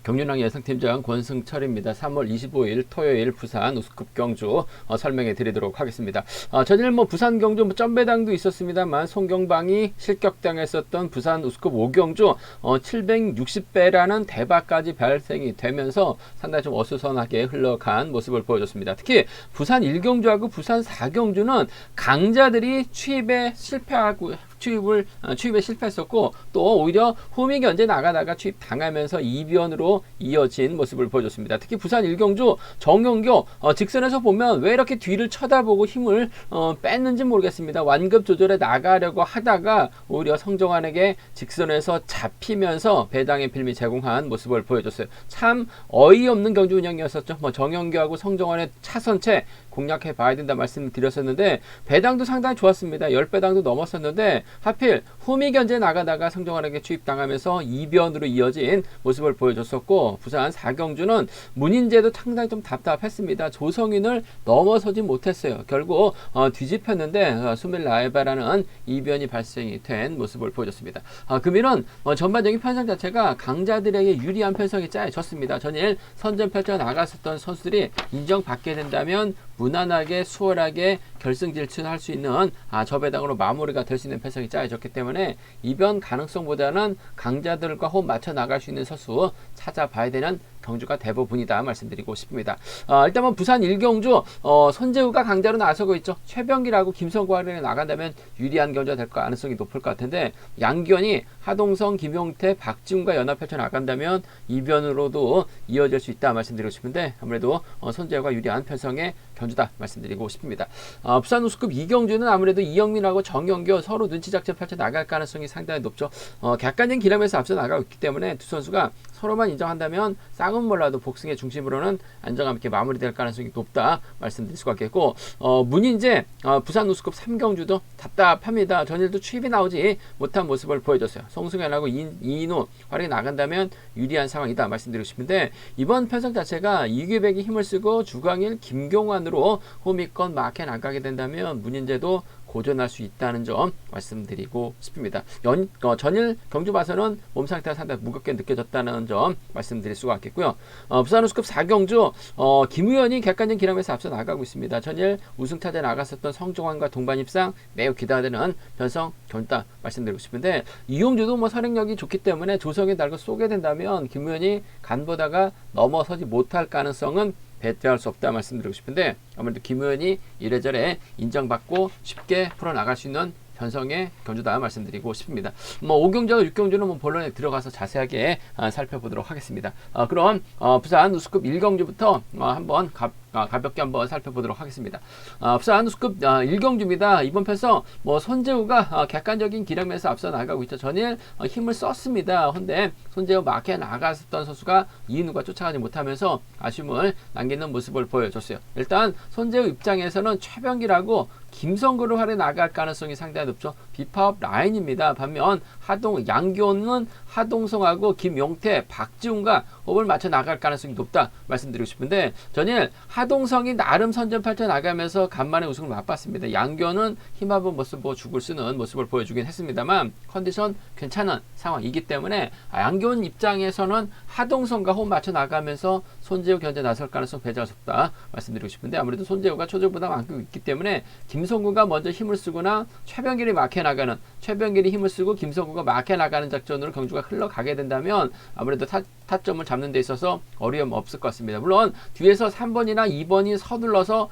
경륜왕 예상팀장 권승철입니다. 3월 25일 토요일 부산 우스컵 경주 설명해 드리도록 하겠습니다. 전일 부산 경주 점배당도 있었습니다만 송경방이 실격당했었던 부산 우스컵 5경주 760배라는 대박까지 발생이 되면서 상당히 좀 어수선하게 흘러간 모습을 보여줬습니다. 특히 부산 1경주하고 부산 4경주는 강자들이 취입에 실패했었고 또 오히려 호미 견제 나가다가 취입 당하면서 이변으로 이어진 모습을 보여줬습니다. 특히 부산 1경주 정영교 직선에서 보면 왜 이렇게 뒤를 쳐다보고 힘을 뺐는지 모르겠습니다. 완급 조절에 나가려고 하다가 오히려 성정환에게 직선에서 잡히면서 배당의 빌미 제공한 모습을 보여줬어요. 참 어이없는 경주 운영이었었죠. 정영교하고 성정환의 차선체 공략해 봐야 된다 말씀드렸었는데 배당도 상당히 좋았습니다. 10배당도 넘었었는데 하필 후미 견제 나가다가 성정환에게 취입당하면서 이변으로 이어진 모습을 보여줬었고 부산 4경주는 문인재도 상당히 좀 답답했습니다. 조성인을 넘어서지 못했어요. 결국 뒤집혔는데 수밀라에바라는 이변이 발생이 된 모습을 보여줬습니다. 금일은 전반적인 편성 자체가 강자들에게 유리한 편성이 짜여졌습니다. 전일 선전 펼쳐 나갔었던 선수들이 인정받게 된다면 무난하게 수월하게 결승 진출할 수 있는 저배당으로 마무리가 될 수 있는 편성이 짜여졌기 때문에 이변 가능성보다는 강자들과 호흡 맞춰 나갈 수 있는 선수 찾아봐야 되는 경주가 대부분이다 말씀드리고 싶습니다. 일단 부산 1경주 손재우가 강자로 나서고 있죠. 최병길하고 김성구가 나간다면 유리한 경주가 될 가능성이 높을 것 같은데 양기현이 하동성, 김용태, 박지훈과 연합 펼쳐 나간다면 이변으로도 이어질 수 있다 말씀드리고 싶은데 아무래도 손재우가 유리한 편성의 경주다 말씀드리고 싶습니다. 부산 우스컵 2경주는 아무래도 이영민하고 정영교 서로 눈치 작전 펼쳐 나갈 가능성이 상당히 높죠. 객관적인 기량에서 앞서 나가고 있기 때문에 두 선수가 서로만 인정한다면 쌍은 몰라도 복승의 중심으로는 안정감 있게 마무리될 가능성이 높다 말씀드릴 수가 있겠고 문인재 부산 우스컵 3경주도 답답합니다. 전일도 취입이 나오지 못한 모습을 보여줬어요. 송승현하고 이인호 활약이 나간다면 유리한 상황이다 말씀드리고 싶은데 이번 편성 자체가 이규백이 힘을 쓰고 주광일, 김경환으로 호미권 마켓 나가게 된다면 문인재도 고전할 수 있다는 점 말씀드리고 싶습니다. 전일 경주 봐서는 몸 상태가 상당히 무겁게 느껴졌다는 점 말씀드릴 수가 있겠고요. 부산 우스컵 4경주 김우현이 객관적 기량에서 앞서 나가고 있습니다. 전일 우승타자 나갔었던 성종환과 동반 입상 매우 기대되는 변성 경주다 말씀드리고 싶은데 이용주도 선행력이 좋기 때문에 조성에 달고 쏘게 된다면 김우현이 간보다가 넘어서지 못할 가능성은 배제할 수 없다 말씀드리고 싶은데 아무래도 김우현이 이래저래 인정받고 쉽게 풀어나갈 수 있는 편성의 경주다 말씀드리고 싶습니다. 5경주와 6경주는 본론에 들어가서 자세하게 살펴보도록 하겠습니다. 그럼 부산 우스컵 1경주부터 한번 가볍게 한번 살펴보도록 하겠습니다. 부산 우스컵 1경주입니다. 이번 편성 손재우가 객관적인 기량에서 앞서 나가고 있죠. 전일 힘을 썼습니다. 근데 손재우 마켓에 나갔었던 선수가 이인우가 쫓아가지 못하면서 아쉬움을 남기는 모습을 보여줬어요. 일단 손재우 입장에서는 최병길하고 김성구를 활에 나갈 가능성이 상당히 높죠. 비파업 라인입니다. 반면 양기호는 하동성하고 김용태, 박지훈과 호흡을 맞춰 나갈 가능성이 높다 말씀드리고 싶은데 전일 하동성이 나름 선전 펼쳐 나가면서 간만에 우승을 맛봤습니다. 양기호는 힘 한번 모습 죽을 쓰는 모습을 보여주긴 했습니다만 컨디션 괜찮은 상황이기 때문에 양기호 입장에서는 하동성과 호흡 맞춰 나가면서 손재우 견제 나설 가능성 배제할 수 없다 말씀드리고 싶은데 아무래도 손재우가 초조보다 많고 있기 때문에 김성구가 먼저 힘을 쓰거나 최병길이 막혀 나가는 최병길이 힘을 쓰고 김성구가 막혀 나가는 작전으로 경주가 흘러가게 된다면 아무래도 타점을 잡는 데 있어서 어려움 없을 것 같습니다. 물론 뒤에서 3번이나 2번이 서둘러서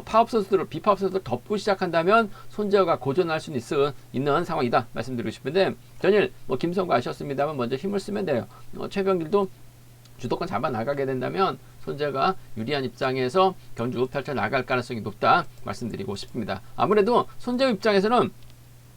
비파업 선수들을 덮고 시작한다면 손재우가 고전할 수 있는 상황이다 말씀드리고 싶은데 전일 김성구 아셨습니다만 먼저 힘을 쓰면 돼요. 최병길도 주도권 잡아 나가게 된다면 손재우가 유리한 입장에서 경주 펼쳐 나갈 가능성이 높다 말씀드리고 싶습니다. 아무래도 손재우 입장에서는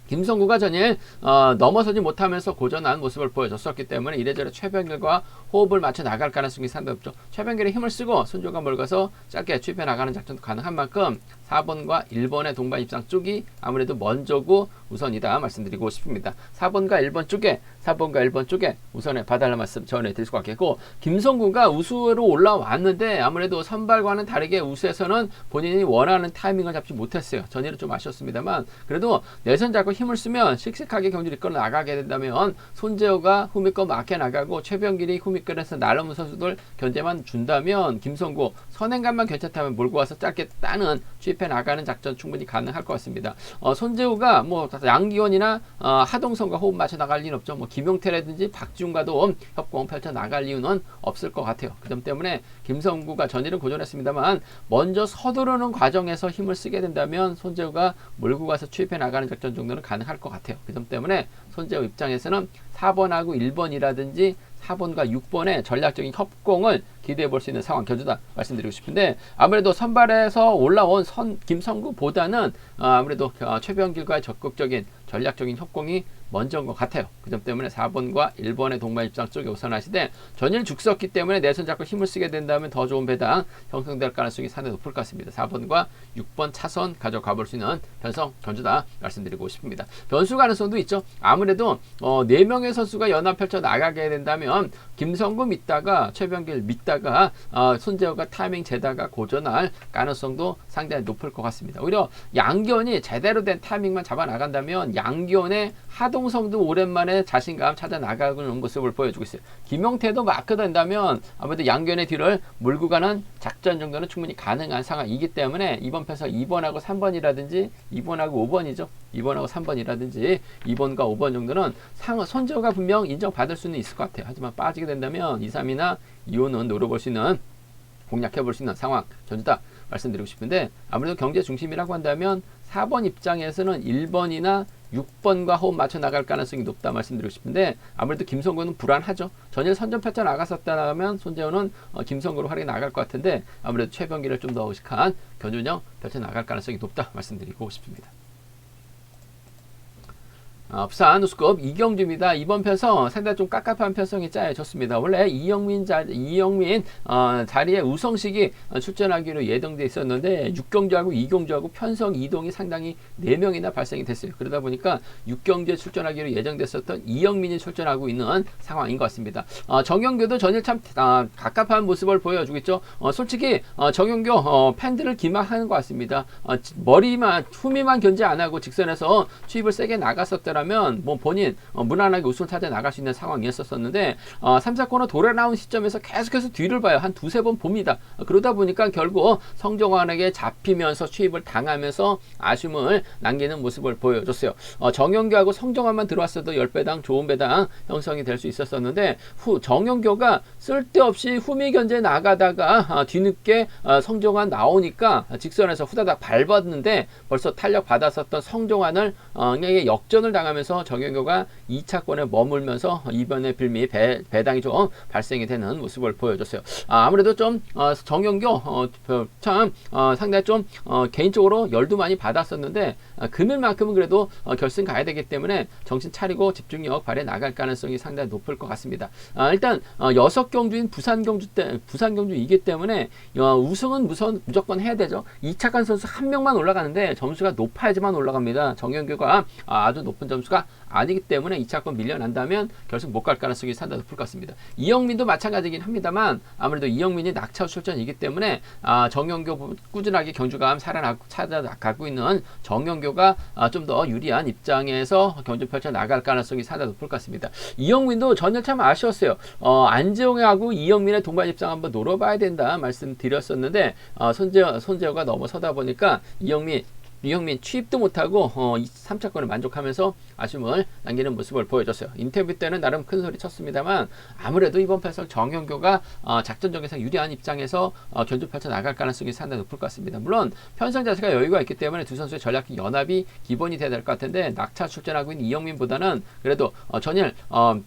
김성구가 전일 넘어서지 못하면서 고전한 모습을 보여줬었기 때문에 이래저래 최병길과 호흡을 맞춰 나갈 가능성이 상당히 높죠. 최병길이 힘을 쓰고 손재우가 멀가서 짧게 취입해 나가는 작전도 가능한 만큼 4번과 1번의 동반 입상 쪽이 아무래도 먼저고 우선이다 말씀드리고 싶습니다. 4번과 1번 쪽에 4번과 1번 쪽에 우선에 봐달라는 말씀 전해드릴 수 같겠고, 김성구가 우수로 올라왔는데 아무래도 선발과는 다르게 우수에서는 본인이 원하는 타이밍을 잡지 못했어요. 전일은 좀 아쉬웠습니다만, 그래도 내선 잡고 힘을 쓰면 씩씩하게 경기를 이끌어 나가게 된다면 손재호가 후미권 막혀 나가고 최병길이 후미권에서 날아오는 선수들 견제만 준다면 김성구 선행감만 괜찮다면 몰고 와서 짧게 따는 취입해 나가는 작전 충분히 가능할 것 같습니다. 손재호가 뭐 양기원이나 하동선과 호흡 맞춰 나갈 리는 없죠. 뭐 김용태라든지 박지훈과도 협공 펼쳐 나갈 이유는 없을 것 같아요. 그 점 때문에 김성구가 전일은 고전했습니다만 먼저 서두르는 과정에서 힘을 쓰게 된다면 손재호가 몰고 가서 취입해 나가는 작전 정도는 가능할 것 같아요. 그 점 때문에 손재호 입장에서는 4번하고 1번이라든지 4번과 6번의 전략적인 협공을 기대해 볼 수 있는 상황 견주다 말씀드리고 싶은데, 아무래도 선발에서 올라온 김성구보다는 아무래도 최병길과의 적극적인 전략적인 협공이 먼저인 것 같아요. 그 점 때문에 4번과 1번의 동반 입장 쪽에 우선하시되, 전일 죽섰기 때문에 내선 잡고 힘을 쓰게 된다면 더 좋은 배당 형성될 가능성이 상당히 높을 것 같습니다. 4번과 6번 차선 가져가 볼 수 있는 변성 견주다 말씀드리고 싶습니다. 변수 가능성도 있죠. 아무래도 4명의 선수가 연합 펼쳐 나가게 된다면 김성구 믿다가 최병길 믿다가 손재호가 타이밍 재다가 고전할 가능성도 상당히 높을 것 같습니다. 오히려 양기원이 제대로 된 타이밍만 잡아 나간다면 양기원의 하동성도 오랜만에 자신감 찾아 나가는 모습을 보여주고 있어요. 김용태도 마크 된다면 아무래도 양기원의 뒤를 몰고 가는 작전 정도는 충분히 가능한 상황이기 때문에 이번 편에서 2번하고 3번이라든지 2번하고 5번이죠. 2번하고 3번이라든지 2번과 5번 정도는 손재호가 분명 인정받을 수는 있을 것 같아요. 하지만 빠지게 된다면 2, 3이나 2호는 노려볼 수 있는, 공략해 볼 수 있는 상황 전주다 말씀드리고 싶은데, 아무래도 경제 중심이라고 한다면 4번 입장에서는 1번이나 6번과 호흡 맞춰 나갈 가능성이 높다 말씀드리고 싶은데, 아무래도 김성구는 불안하죠. 전일 선전 펼쳐 나갔었다면 손재호는 김성구로 활약해 나갈 것 같은데, 아무래도 최병길을 좀 더 의식한 견준형 펼쳐 나갈 가능성이 높다 말씀드리고 싶습니다. 부산 우스컵 이경주입니다. 이번 편성 상당히 좀 깝깝한 편성이 짜여졌습니다. 원래 이영민 자리에 우성식이 출전하기로 예정돼 있었는데 6경주하고 2경주하고 편성 이동이 상당히 4명이나 발생이 됐어요. 그러다 보니까 6경주에 출전하기로 예정됐었던 이영민이 출전하고 있는 상황인 것 같습니다. 정영교도 전일 참 갑갑한 모습을 보여주고 있죠. 솔직히 정영교 팬들을 기망하는 것 같습니다. 후미만 견제 안 하고 직선에서 추입을 세게 나갔었더라 면 뭐 본인 무난하게 우승을 찾아 나갈 수 있는 상황이었었는데 3, 4코너 돌아 나온 시점에서 계속해서 뒤를 봐요. 한 2-3번 봅니다. 그러다 보니까 결국 성정환에게 잡히면서 추입을 당하면서 아쉬움을 남기는 모습을 보여줬어요. 정영교하고 성정환만 들어왔어도 10배당 좋은 배당 형성이 될 수 있었었는데, 정영교가 쓸데없이 후미 견제 나가다가 뒤늦게 성정환 나오니까 직선에서 후다닥 밟았는데 벌써 탄력 받았었던 성정환을 역전을 당하면서 정영교가 2차권에 머물면서 이번에 빌미 배당이 좀 발생이 되는 모습을 보여줬어요. 아무래도 좀 정영교 상당히 좀 개인적으로 열도 많이 받았었는데 금일만큼은 그래도 결승 가야 되기 때문에 정신 차리고 집중력 발휘해 나갈 가능성이 상당히 높을 것 같습니다. 일단 6경주인 부산 경주이기 때문에 우승은 무조건 해야 되죠. 2차권 선수 한 명만 올라가는데 점수가 높아야지만 올라갑니다. 정영교가 아주 높은 점수가 아니기 때문에 2차권 밀려난다면 결승 못 갈 가능성이 상당히 높을 것 같습니다. 이영민도 마찬가지긴 합니다만 아무래도 이영민이 낙차 출전이기 때문에 정영교 꾸준하게 경주감 찾아가고 있는 정영교가 좀 더 유리한 입장에서 경주 펼쳐 나갈 가능성이 상당히 높을 것 같습니다. 이영민도 전혀 참 아쉬웠어요. 안재홍하고 이영민의 동반 입장 한번 노려봐야 된다 말씀드렸었는데 손재호가 넘어서다 보니까 이영민 취입도 못하고 3차권을 만족하면서 아쉬움을 남기는 모습을 보여줬어요. 인터뷰 때는 나름 큰 소리 쳤습니다만 아무래도 이번 편성 정영교가 작전적에서 유리한 입장에서 견주 펼쳐 나갈 가능성이 상당히 높을 것 같습니다. 물론 편성 자체가 여유가 있기 때문에 두 선수의 전략적 연합이 기본이 돼야 될 것 같은데, 낙차 출전하고 있는 이영민보다는 그래도 전일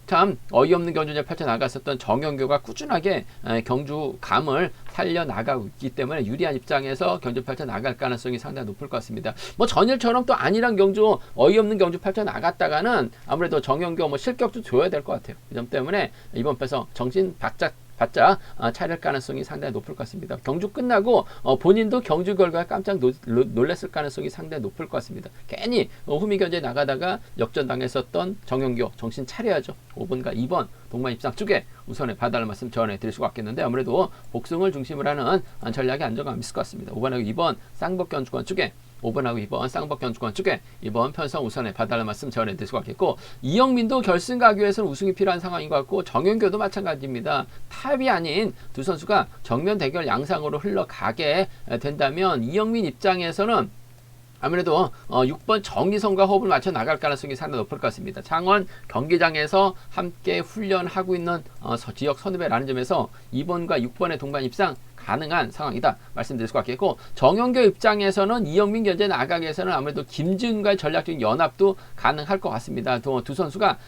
참 어이없는 경주에 펼쳐 나갔었던 정영교가 꾸준하게 경주감을 살려나가고 있기 때문에 유리한 입장에서 경주 펼쳐 나갈 가능성이 상당히 높을 것 같습니다. 뭐 전일처럼 또 아니란 경주, 어이없는 경주 펼쳐 나갔다가는 아무래도 정영교 실격도 줘야 될 것 같아요. 이 점 때문에 이번 편에서 정신 바짝 바짝 차릴 가능성이 상당히 높을 것 같습니다. 경주 끝나고 본인도 경주 결과에 깜짝 놀랐을 가능성이 상당히 높을 것 같습니다. 괜히 후미견제 나가다가 역전당했었던 정영교 정신 차려야죠. 5번과 2번 동반 입상 쪽에 우선에 봐달라는 말씀 전해드릴 수가 있겠는데 아무래도 복승을 중심으로 하는 전략이 안정감이 있을 것 같습니다. 5번하고 2번 쌍복견주권 쪽에 5번하고 2번 쌍복견주권 쪽에 2번 편성 우선에 봐달라는 말씀 전해드릴 수가 있겠고 이영민도 결승 가기 위해서는 우승이 필요한 상황인 것 같고 정현교도 마찬가지입니다. 탑이 아닌 두 선수가 정면 대결 양상으로 흘러가게 된다면 이영민 입장에서는 아무래도 6번 정기성과 호흡을 맞춰 나갈 가능성이 상당히 높을 것 같습니다. 창원 경기장에서 함께 훈련하고 있는 지역 선후배라는 점에서 2번과 6번의 동반 입상 가능한 상황이다 말씀드릴 수가 있겠고 정영교 입장에서는 이영민 견제 나가기 위해서는 아무래도 김지훈과의 전략적인 연합도 가능할 것 같습니다. 두 선수가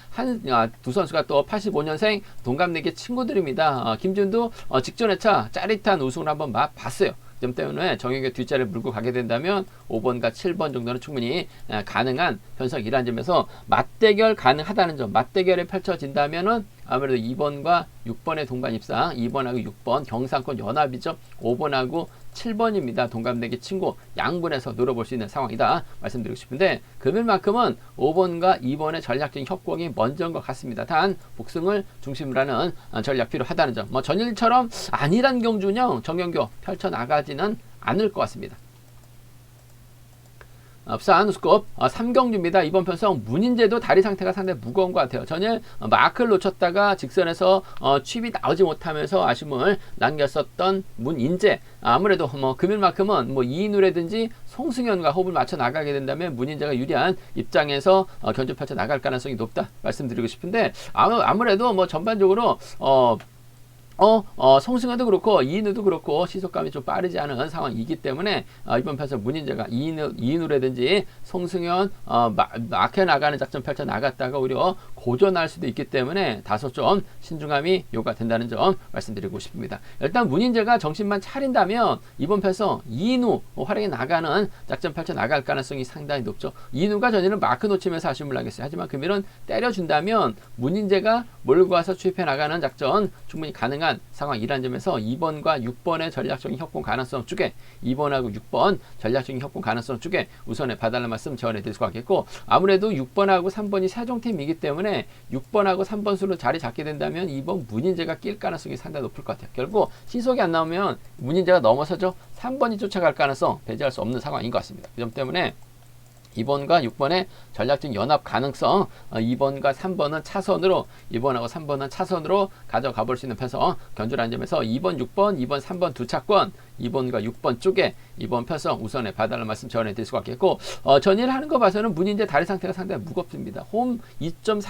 또 85년생 동갑내기 친구들입니다. 김지훈도 직전 회차 짜릿한 우승을 한번 맛봤어요. 점 때문에 정영교 뒷자리를 물고 가게 된다면 5번과 7번 정도는 충분히 가능한 편성이라는 점에서 맞대결 가능하다는 점, 맞대결이 펼쳐진다면은 아무래도 2번과 6번의 동반 입상, 2번하고 6번 경상권 연합이죠. 5번하고 7번입니다. 동갑내기 친구 양분해서 노려볼 수 있는 상황이다 말씀드리고 싶은데 금일만큼은 5번과 2번의 전략적인 협공이 먼저인 것 같습니다. 단 복승을 중심으로 하는 전략 필요하다는 점. 전일처럼 안일한 경주운영 정영교 펼쳐나가지는 않을 것 같습니다. 부산 우스컵 3경주입니다. 이번 편성 문인재도 다리 상태가 상당히 무거운 것 같아요. 전일 마크를 놓쳤다가 직선에서 칩이 나오지 못하면서 아쉬움을 남겼었던 문인재. 아무래도 금일만큼은 이인우라든지 송승현과 호흡을 맞춰 나가게 된다면 문인재가 유리한 입장에서 견주 펼쳐 나갈 가능성이 높다 말씀드리고 싶은데 아무래도 전반적으로 송승현도 그렇고 이인우도 그렇고 시속감이 좀 빠르지 않은 상황이기 때문에 이번 편에서 문인재가 이인우라든지 송승현 막혀 나가는 작전 펼쳐 나갔다가 오히려 고전할 수도 있기 때문에 다소 좀 신중함이 요구된다는 점 말씀드리고 싶습니다. 일단 문인재가 정신만 차린다면 이번 편에서 이인우 활약에 나가는 작전 펼쳐 나갈 가능성이 상당히 높죠. 이인우가 전에는 마크 놓치면서 아쉬움을 나겠어요. 하지만 금일은 때려준다면 문인재가 몰고 와서 추입해 나가는 작전 충분히 가능한 상황이라는 점에서 2번과 6번의 전략적인 협공 가능성 쪽에 2번하고 6번 전략적인 협공 가능성 쪽에 우선에 봐달라는 말씀 전해드릴 수가 있겠고 아무래도 6번하고 3번이 세종팀이기 때문에 6번하고 3번 수로 자리 잡게 된다면 2번 문인재가 낄 가능성이 상당히 높을 것 같아요. 결국 시속이 안 나오면 문인재가 넘어서죠. 3번이 쫓아갈 가능성 배제할 수 없는 상황인 것 같습니다. 그 점 때문에 2번과 6번의 전략적인 연합 가능성 2번과 3번은 차선으로 2번하고 3번은 차선으로 가져가 볼 수 있는 편성 견주라는 점에서 2번, 6번, 2번, 3번 두 차권 2번과 6번 쪽에 2번 편성 우선에 봐달라는 말씀 전해드릴 수가 있겠고 전일 하는 거 봐서는 문인재 다리 상태가 상당히 무겁습니다. 홈 2점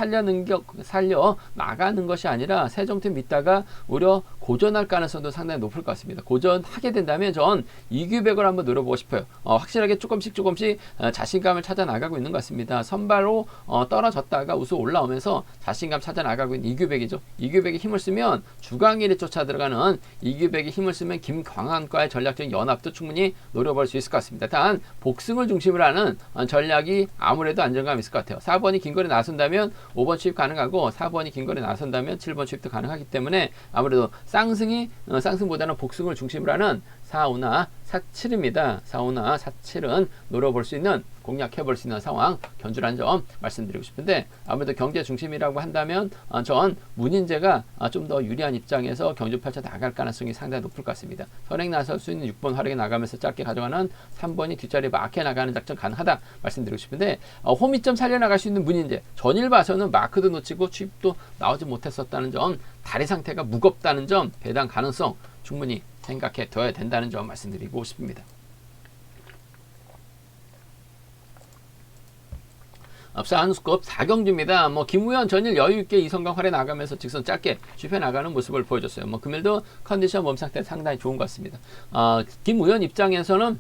살려 나가는 것이 아니라 세종팀 믿다가 오히려 고전할 가능성도 상당히 높을 것 같습니다. 고전하게 된다면 전 이규백을 한번 노려보고 싶어요. 확실하게 조금씩 자신감을 찾아 나가고 있는 것 같습니다. 선발로 떨어졌다가 우수 올라오면서 자신감 찾아 나가고 있는 이규백이죠. 이규백이 힘을 쓰면 주강일이 쫓아 들어가는 이규백이 힘을 쓰면 김광한과의 전략적인 연합도 충분히 노려볼 수 있을 것 같습니다. 단 복승을 중심으로 하는 전략이 아무래도 안정감이 있을 것 같아요. 4번이 긴거리 나선다면 5번 추입 가능하고 4번이 긴거리 나선다면 7번 추입도 가능하기 때문에 아무래도 쌍승보다는 복승을 중심으로 하는 4, 5나 4, 7입니다. 4, 5나 4, 7은 노려볼 수 있는 공략해볼 수 있는 상황 견주라는 점 말씀드리고 싶은데 아무래도 경제 중심이라고 한다면 전 문인재가 좀 더 유리한 입장에서 경주 펼쳐 나갈 가능성이 상당히 높을 것 같습니다. 선행 나설 수 있는 6번 활약에 나가면서 짧게 가져가는 3번이 뒷자리에 막혀 나가는 작전 가능하다 말씀드리고 싶은데 홈 2점 살려나갈 수 있는 문인재 전일 봐서는 마크도 놓치고 취입도 나오지 못했었다는 점 다리 상태가 무겁다는 점 배당 가능성 충분히 생각해 둬야 된다는 점 말씀드리고 싶습니다. 부산우스컵 4경주입니다. 김우현 전일 여유있게 이성강 활에 나가면서 직선 짧게 슈페 나가는 모습을 보여줬어요. 금일도 컨디션 몸 상태 상당히 좋은 것 같습니다. 김우현 입장에서는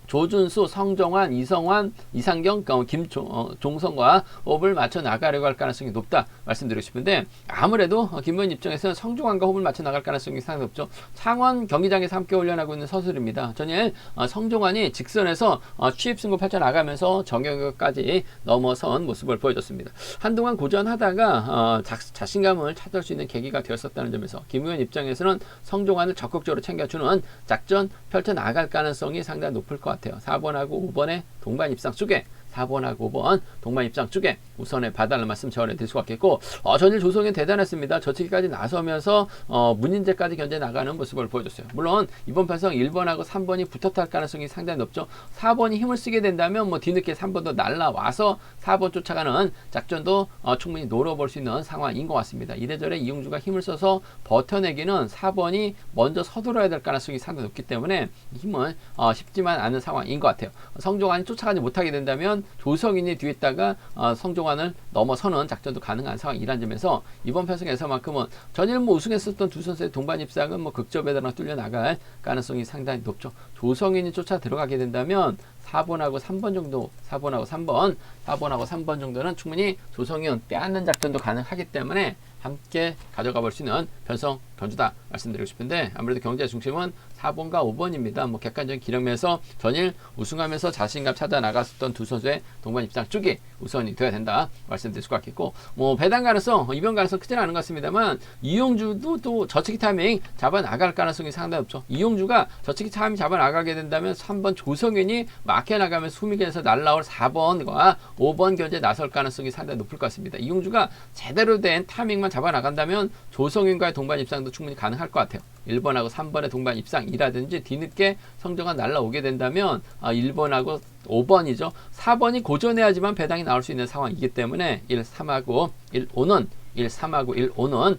조준수, 성정환, 이성환, 이상경, 김종성과 호흡을 맞춰 나가려고 할 가능성이 높다 말씀드리고 싶은데, 아무래도 김부현 입장에서는 성종환과 호흡을 맞춰 나갈 가능성이 상당히 높죠. 창원 경기장에서 함께 훈련하고 있는 선수입니다. 전일 성종환이 직선에서 취입 승부 펼쳐 나가면서 정경기까지 넘어선 모습을 보여줬습니다. 한동안 고전하다가 자신감을 찾을 수 있는 계기가 되었었다는 점에서 김부현 입장에서는 성종환을 적극적으로 챙겨주는 작전 펼쳐 나갈 가능성이 상당히 높을 것 같아요. 4번하고 5번의 동반 입상 쪽에 4번하고 5번 동반 입상 쪽에 우선에 봐달라는 말씀 전해드릴 수가 있겠고, 전일 조성현 대단했습니다. 저치기까지 나서면서 문인재까지 견제 나가는 모습을 보여줬어요. 물론 이번 편성 1번하고 3번이 붙었을 가능성이 상당히 높죠. 4번이 힘을 쓰게 된다면 뒤늦게 3번도 날라와서 4번 쫓아가는 작전도 충분히 노려볼 수 있는 상황인 것 같습니다. 이래저래 이용주가 힘을 써서 버텨내기는 4번이 먼저 서둘러야 될 가능성이 상당히 높기 때문에 힘은 쉽지만 않은 상황인 것 같아요. 성종환이 쫓아가지 못하게 된다면 조성인이 뒤에 있다가 성종환을 넘어서는 작전도 가능한 상황이란 점에서 이번 편성에서만큼은 전일 우승했었던 두 선수의 동반 입상은 극적에다가 뚫려 나갈 가능성이 상당히 높죠. 조성인이 쫓아 들어가게 된다면 4번하고 3번 정도, 4번하고 3번 정도는 충분히 조성현 빼앗는 작전도 가능하기 때문에 함께 가져가 볼 수 있는 편성 견주다 말씀드리고 싶은데, 아무래도 경제의 중심은 4번과 5번입니다. 객관적인 기량면에서 전일 우승하면서 자신감 찾아 나갔었던 두 선수의 동반 입상 쪽이 우선이 되어야 된다 말씀드릴 수가 있겠고, 배당 가능성, 이변 가능성 크지는 않은 것 같습니다만 이용주도 또 저치기 타이밍 잡아 나갈 가능성이 상당히 높죠. 이용주가 저치기 타이밍 잡아 나가게 된다면 3번 조성현이 막혀 나가면서 후미gen에서 날라올 4번과 5번 견제 나설 가능성이 상당히 높을 것 같습니다. 이용주가 제대로 된 타이밍만 잡아 나간다면 조성현과의 동반 입상도 충분히 가능할 것 같아요. 1번하고 3번의 동반 입상이라든지 뒤늦게 성적가 날라오게 된다면 1번하고 5번이죠. 4번이 고전해야지만 배당이 나올 수 있는 상황이기 때문에 1, 3하고 1, 5는 1, 3하고 1, 5는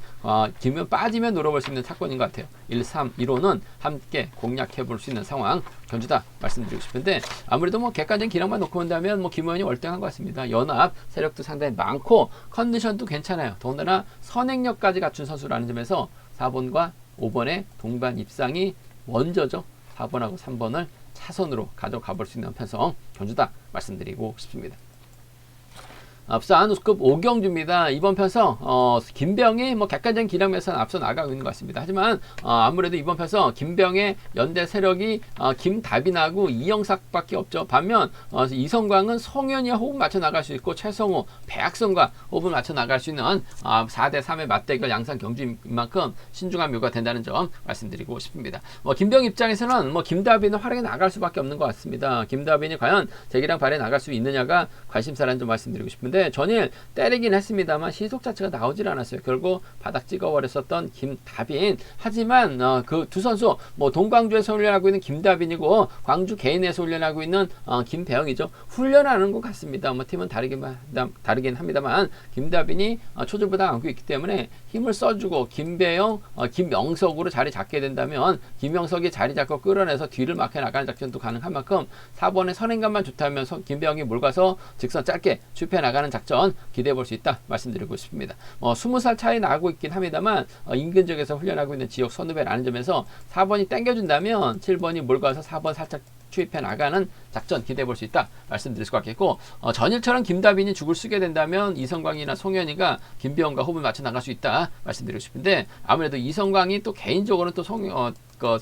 기면 빠지면 노려볼 수 있는 사건인 것 같아요. 1, 3, 1, 5는 함께 공략해 볼 수 있는 상황 견주다 말씀드리고 싶은데, 아무래도 객관적인 기량만 놓고 본다면 김우현이 월등한 것 같습니다. 연합 세력도 상당히 많고 컨디션도 괜찮아요. 더군다나 선행력까지 갖춘 선수라는 점에서 4번과 5번의 동반 입상이 먼저죠. 4번하고 3번을 차선으로 가져가 볼 수 있는 편성 견주다 말씀드리고 싶습니다. 앞선 우승급 오경주입니다. 이번 편성 김병이 객관적인 기량에서는 앞서 나가고 있는 것 같습니다. 하지만 아무래도 이번 편성 김병의 연대 세력이 김다빈하고 이영삭밖에 없죠. 반면 이성광은 성현이와 호흡 맞춰 나갈 수 있고, 최성호, 배학성과 호흡을 맞춰 나갈 수 있는 4대 3의 맞대결 양상 경주인 만큼 신중한 묘가 된다는 점 말씀드리고 싶습니다. 김병 입장에서는 김다빈은 활약에 나갈 수밖에 없는 것 같습니다. 김다빈이 과연 재기량 발휘에 나갈 수 있느냐가 관심사라는 점 말씀드리고 싶은데, 전일 때리긴 했습니다만 시속 자체가 나오질 않았어요. 결국 바닥 찍어버렸었던 김다빈. 하지만 그 두 선수 동광주에서 훈련하고 있는 김다빈이고 광주 개인에서 훈련하고 있는 김배영이죠. 훈련하는 것 같습니다. 팀은 다르긴 합니다만 김다빈이 초조보다 안고 있기 때문에 힘을 써주고 김배영, 김명석으로 자리 잡게 된다면 김명석이 자리 잡고 끌어내서 뒤를 막혀 나가는 작전도 가능한 만큼 4번의 선행감만 좋다면 김배영이 몰가서 직선 짧게 추입해 나가는 작전 기대해 볼 수 있다 말씀드리고 싶습니다. 20살 차이 나고 있긴 합니다만 인근 지역에서 훈련하고 있는 지역 선후배라는 점에서 4번이 당겨준다면 7번이 몰가서 4번 살짝 추입해 나가는 작전 기대해 볼 수 있다 말씀드릴 수 같겠고, 전일처럼 김다빈이 죽을 쓰게 된다면 이성광이나 송현이가 김병과 호흡을 맞춰 나갈 수 있다 말씀드리고 싶은데, 아무래도 이성광이 또 개인적으로는 또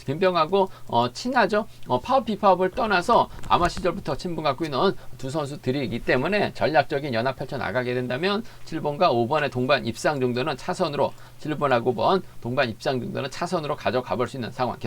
김병하고 친하죠. 파업 비파업을 떠나서 아마 시절부터 친분 갖고 있는 두 선수들이기 때문에 전략적인 연합 펼쳐 나가게 된다면 7번과 5번의 동반 입상 정도는 차선으로, 7번하고 5번 동반 입상 정도는 차선으로 가져가 볼 수 있는 상황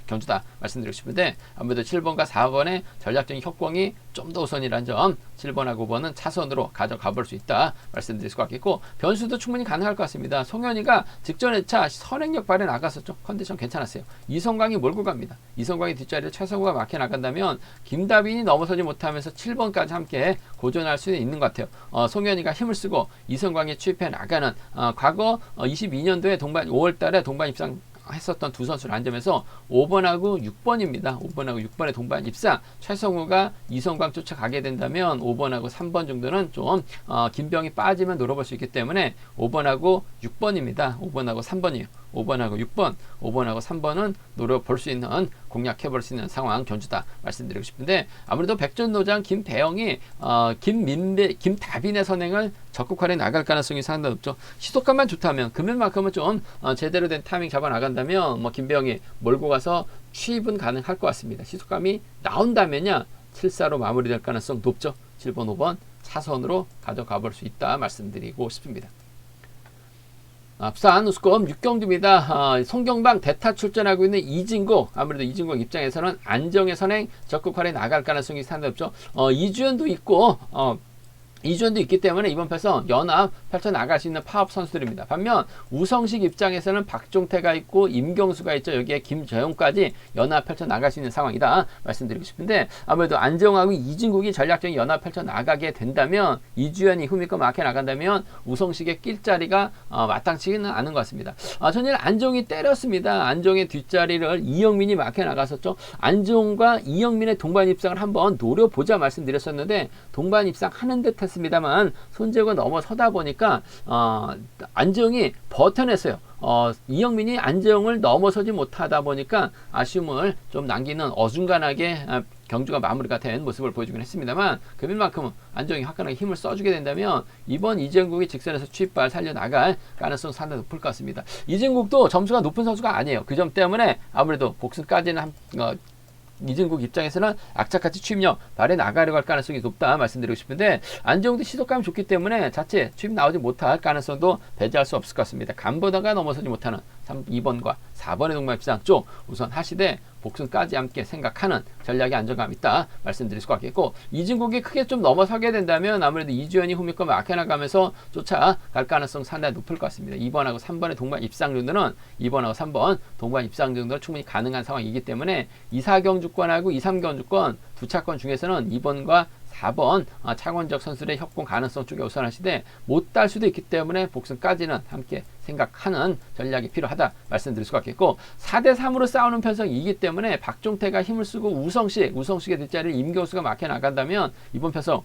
견주다 말씀드리고 싶은데, 아무래도 7번과 4번의 전략적인 협공이 좀 더 우선이라는 점 7번하고 5번은 차선으로 가져가 볼 수 있다 말씀드릴 수 같겠고, 변수도 충분히 가능할 것 같습니다. 송현이가 직전 회차 선행력 발휘 나갔었죠. 컨디션 괜찮았어요. 이성광이 몰고 갑니다. 이성광의 뒷자리를 최성호가 막혀 나간다면 김다빈이 넘어서지 못하면서 7번까지 함께 고전할 수 있는 것 같아요. 송현이가 힘을 쓰고 이성광이 취입해 나가는 과거 22년도에 5월달에 동반 입상 했었던 두 선수를 앉으면서 5번하고 6번입니다. 5번하고 6번의 동반 입상, 최성우가 이성광 쫓아가게 된다면 5번하고 3번 정도는 좀 김병이 빠지면 노려볼 수 있기 때문에 5번하고 6번입니다. 5번하고 3번이에요. 5번하고 6번, 5번하고 3번은 노려볼 수 있는 공략해볼 수 있는 상황 견주다 말씀드리고 싶은데 아무래도 백전노장 김배영이 김다빈의 선행을 적극화해 나갈 가능성이 상당히 높죠. 시속감만 좋다면 금연만큼은 좀 제대로 된 타이밍 잡아 나간다면 뭐 김배영이 몰고 가서 취입은 가능할 것 같습니다. 시속감이 나온다면야 7사로 마무리될 가능성 높죠. 7번, 5번 차선으로 가져가 볼 수 있다 말씀드리고 싶습니다. 부산 우스컵 6경주입니다. 송경방 대타 출전하고 있는 이진국, 아무래도 이진국 입장에서는 안정의 선행 적극 활에 나갈 가능성이 상당히 높죠. 이주연도 있고 이주연도 있기 때문에 이번 패선 연합 펼쳐 나갈 수 있는 파업 선수들입니다. 반면 우성식 입장에서는 박종태가 있고 임경수가 있죠. 여기에 김저영까지 연합 펼쳐 나갈 수 있는 상황이다 말씀드리고 싶은데 아무래도 안정하고 이진국이 전략적인 연합 펼쳐 나가게 된다면 이주연이 후미권 막혀 나간다면 우성식의 낄 자리가 마땅치는 않은 것 같습니다. 전일 안정이 때렸습니다. 안정의 뒷자리를 이영민이 막혀 나갔었죠. 안정과 이영민의 동반 입상을 한번 노려보자 말씀드렸었는데 동반 입상하는 듯 했습니다만 손재우가 넘어서다 보니까 안정이 버텨냈어요. 이영민이 안정을 넘어서지 못하다 보니까 아쉬움을 좀 남기는 어중간하게 경주가 마무리가 된 모습을 보여주긴 했습니다만 그만큼은 안정이 화끈하게 힘을 써주게 된다면 이번 이진국이 직선에서 취입발 살려나갈 가능성 상당히 높을 것 같습니다. 이진국도 점수가 높은 선수가 아니에요. 그 점 때문에 아무래도 복승까지는 이진국 입장에서는 악착같이 취입력 발에 나가려고 할 가능성이 높다 말씀드리고 싶은데 안정도 시속감이 좋기 때문에 자체 취입 나오지 못할 가능성도 배제할 수 없을 것 같습니다. 간보다가 넘어서지 못하는 2번과 4번의 동반 입상 쪽 우선 하시되 복승까지 함께 생각하는 전략의 안정감이 있다 말씀드릴 수 같겠고 이진국이 크게 좀 넘어서게 된다면 아무래도 이주연이 후미권 막혀나가면서 쫓아갈 가능성 상당히 높을 것 같습니다. 2번하고 3번의 동반 입상 정도는 2번하고 3번 동반 입상 정도는 충분히 가능한 상황이기 때문에 2, 4경주권하고 2, 3경주권 두 차권 중에서는 2번과 4번 차권적 선수들의 협공 가능성 쪽에 우선하시되 못 딸 수도 있기 때문에 복승까지는 함께 생각하는 전략이 필요하다 말씀드릴 수가 있겠고 4대3으로 싸우는 편성이기 때문에 박종태가 힘을 쓰고 우성식의 뒷자리를 임교수가 막혀 나간다면 이번 편성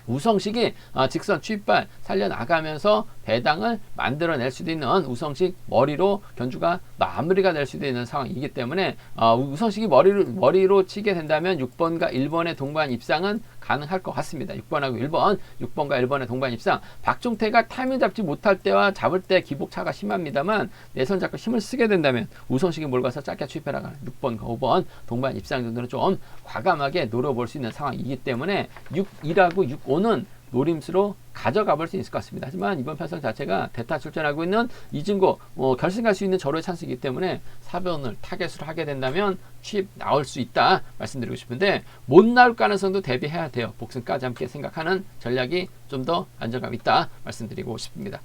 우성식이 직선 취입발 살려나가면서 배당을 만들어낼 수도 있는 우성식 머리로 견주가 마무리가 될 수도 있는 상황이기 때문에 우성식이 머리로 치게 된다면 6번과 1번의 동반 입상은 가능할 것 같습니다. 6번하고 1번, 6번과 1번의 동반 입상. 박종태가 타이밍 잡지 못할 때와 잡을 때 기복차가 심합니다만 내선 잡고 힘을 쓰게 된다면 우성식이 몰가서 짧게 취입해 나가는 6번과 5번 동반 입상 정도는 좀 과감하게 노려볼 수 있는 상황이기 때문에 6-2하고 6-5는 노림수로 가져가 볼 수 있을 것 같습니다. 하지만 이번 편성 자체가 대타 출전하고 있는 이진국 결승 갈 수 있는 절호의 찬스이기 때문에 4번을 타겟으로 하게 된다면 취입 나올 수 있다 말씀드리고 싶은데 못 나올 가능성도 대비해야 돼요. 복승까지 함께 생각하는 전략이 좀 더 안정감 있다 말씀드리고 싶습니다.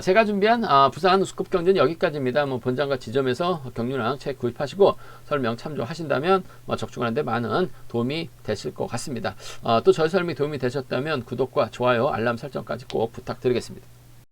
제가 준비한 부산 우스컵 경주는 여기까지입니다. 본장과 지점에서 경륜왕 책 구입하시고 설명 참조하신다면 적중하는데 많은 도움이 되실 것 같습니다. 또 저희 설명이 도움이 되셨다면 구독과 좋아요, 알람 설정까지 꼭 부탁드리겠습니다.